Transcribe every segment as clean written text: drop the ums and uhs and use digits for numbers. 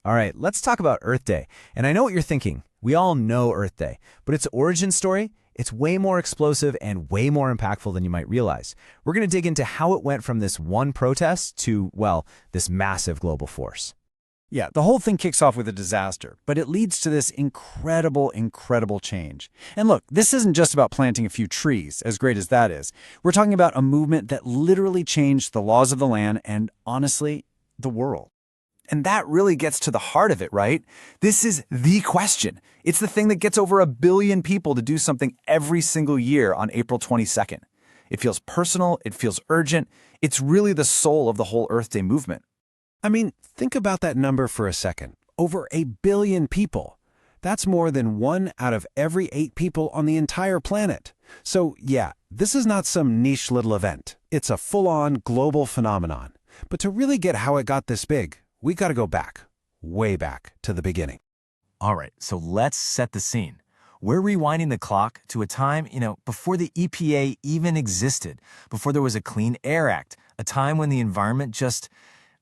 All right, let's talk about Earth Day. And I know what you're thinking. We all know Earth Day, but its origin story, it's way more explosive and way more impactful than you might realize. We're going to dig into how it went from this one protest to, well, this massive global force. Yeah, the whole thing kicks off with a disaster, but it leads to this incredible change. And look, this isn't just about planting a few trees, as great as that is. We're talking about a movement that literally changed the laws of the land and, honestly, the world. And that really gets to the heart of it, right? This is the question. It's the thing that gets over 1 billion people to do something every single year on April 22nd. It feels personal, it feels urgent. It's really the soul of the whole Earth Day movement. I mean, think about that number for a second. Over 1 billion people. That's more than 1 out of every 8 people on the entire planet. So yeah, this is not some niche little event. It's a full-on global phenomenon. But to really get how it got this big, we got to go back, way back to the beginning. All right, so let's set the scene. We're rewinding the clock to a time, before the EPA even existed, before there was a Clean Air Act, a time when the environment just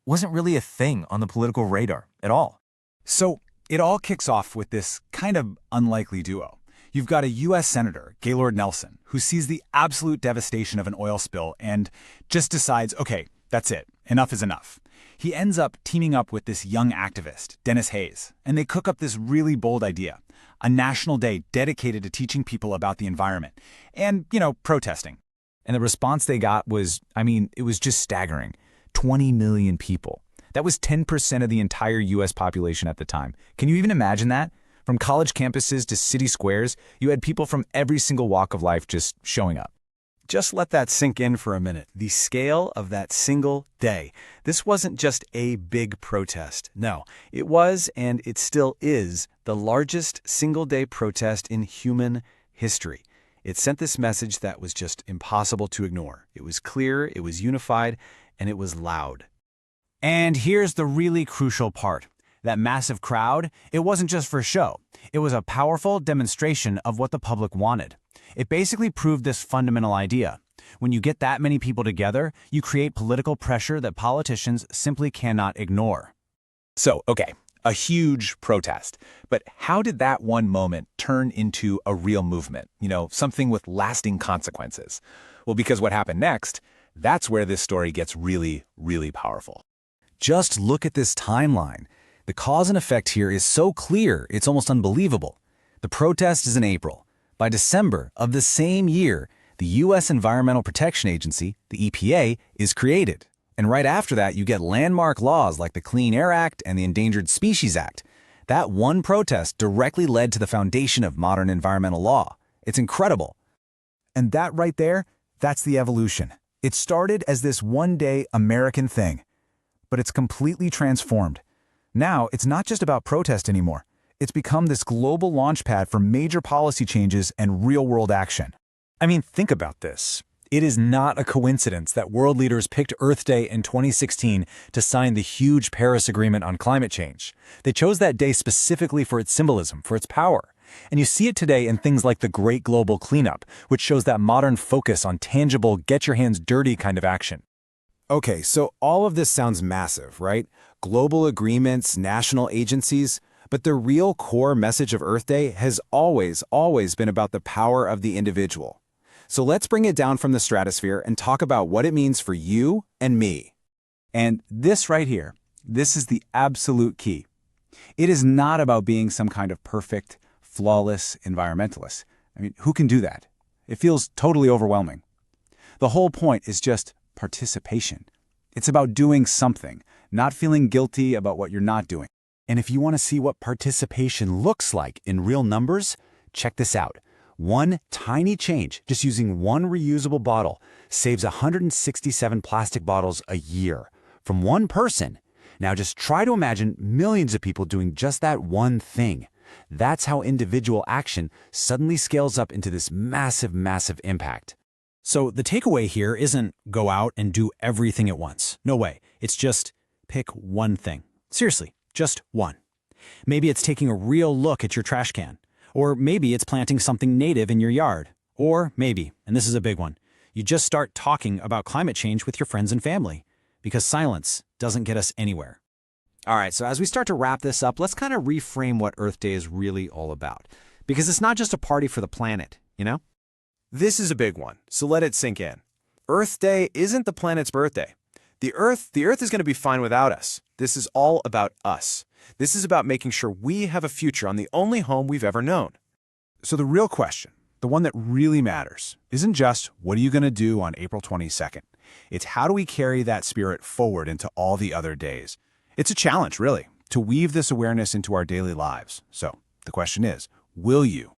wasn't really a thing on the political radar at all. So it all kicks off with this kind of unlikely duo. You've got a U.S. Senator, Gaylord Nelson, who sees the absolute devastation of an oil spill and just decides, okay, that's it. Enough is enough. He ends up teaming up with this young activist, Denis Hayes, and they cook up this really bold idea, a national day dedicated to teaching people about the environment and, protesting. And the response they got was, it was just staggering. 20 million people. That was 10% of the entire U.S. population at the time. Can you even imagine that? From college campuses to city squares, you had people from every single walk of life just showing up. Just let that sink in for a minute. The scale of that single day. This wasn't just a big protest. No, it was, and it still is, the largest single-day protest in human history. It sent this message that was just impossible to ignore. It was clear, it was unified, and it was loud. And here's the really crucial part. That massive crowd, it wasn't just for show. It was a powerful demonstration of what the public wanted. It basically proved this fundamental idea. When you get that many people together, you create political pressure that politicians simply cannot ignore. So, okay, a huge protest. But how did that one moment turn into a real movement? Something with lasting consequences? Well, because what happened next, that's where this story gets really, really powerful. Just look at this timeline. The cause and effect here is so clear, it's almost unbelievable. The protest is in April. By December of the same year, the U.S. Environmental Protection Agency, the EPA, is created. And right after that, you get landmark laws like the Clean Air Act and the Endangered Species Act. That one protest directly led to the foundation of modern environmental law. It's incredible. And that right there, that's the evolution. It started as this one-day American thing, but it's completely transformed. Now, it's not just about protest anymore. It's become this global launchpad for major policy changes and real-world action. Think about this. It is not a coincidence that world leaders picked Earth Day in 2016 to sign the huge Paris Agreement on climate change. They chose that day specifically for its symbolism, for its power. And you see it today in things like the Great Global Cleanup, which shows that modern focus on tangible, get-your-hands-dirty kind of action. Okay, so all of this sounds massive, right? Global agreements, national agencies, but the real core message of Earth Day has always been about the power of the individual. So let's bring it down from the stratosphere and talk about what it means for you and me. And this right here, this is the absolute key. It is not about being some kind of perfect, flawless environmentalist. Who can do that? It feels totally overwhelming. The whole point is just participation. It's about doing something, not feeling guilty about what you're not doing. And if you want to see what participation looks like in real numbers, check this out. One tiny change, just using one reusable bottle, saves 167 plastic bottles a year from one person. Now just try to imagine millions of people doing just that one thing. That's how individual action suddenly scales up into this massive impact. So the takeaway here isn't go out and do everything at once. No way. It's just pick one thing. Seriously, just one. Maybe it's taking a real look at your trash can. Or maybe it's planting something native in your yard. Or maybe, and this is a big one, you just start talking about climate change with your friends and family. Because silence doesn't get us anywhere. All right, so as we start to wrap this up, let's kind of reframe what Earth Day is really all about. Because it's not just a party for the planet, you know? This is a big one, so let it sink in. Earth Day isn't the planet's birthday. The Earth is going to be fine without us. This is all about us. This is about making sure we have a future on the only home we've ever known. So the real question, the one that really matters, isn't just what are you going to do on April 22nd? It's how do we carry that spirit forward into all the other days? It's a challenge, really, to weave this awareness into our daily lives. So the question is, will you?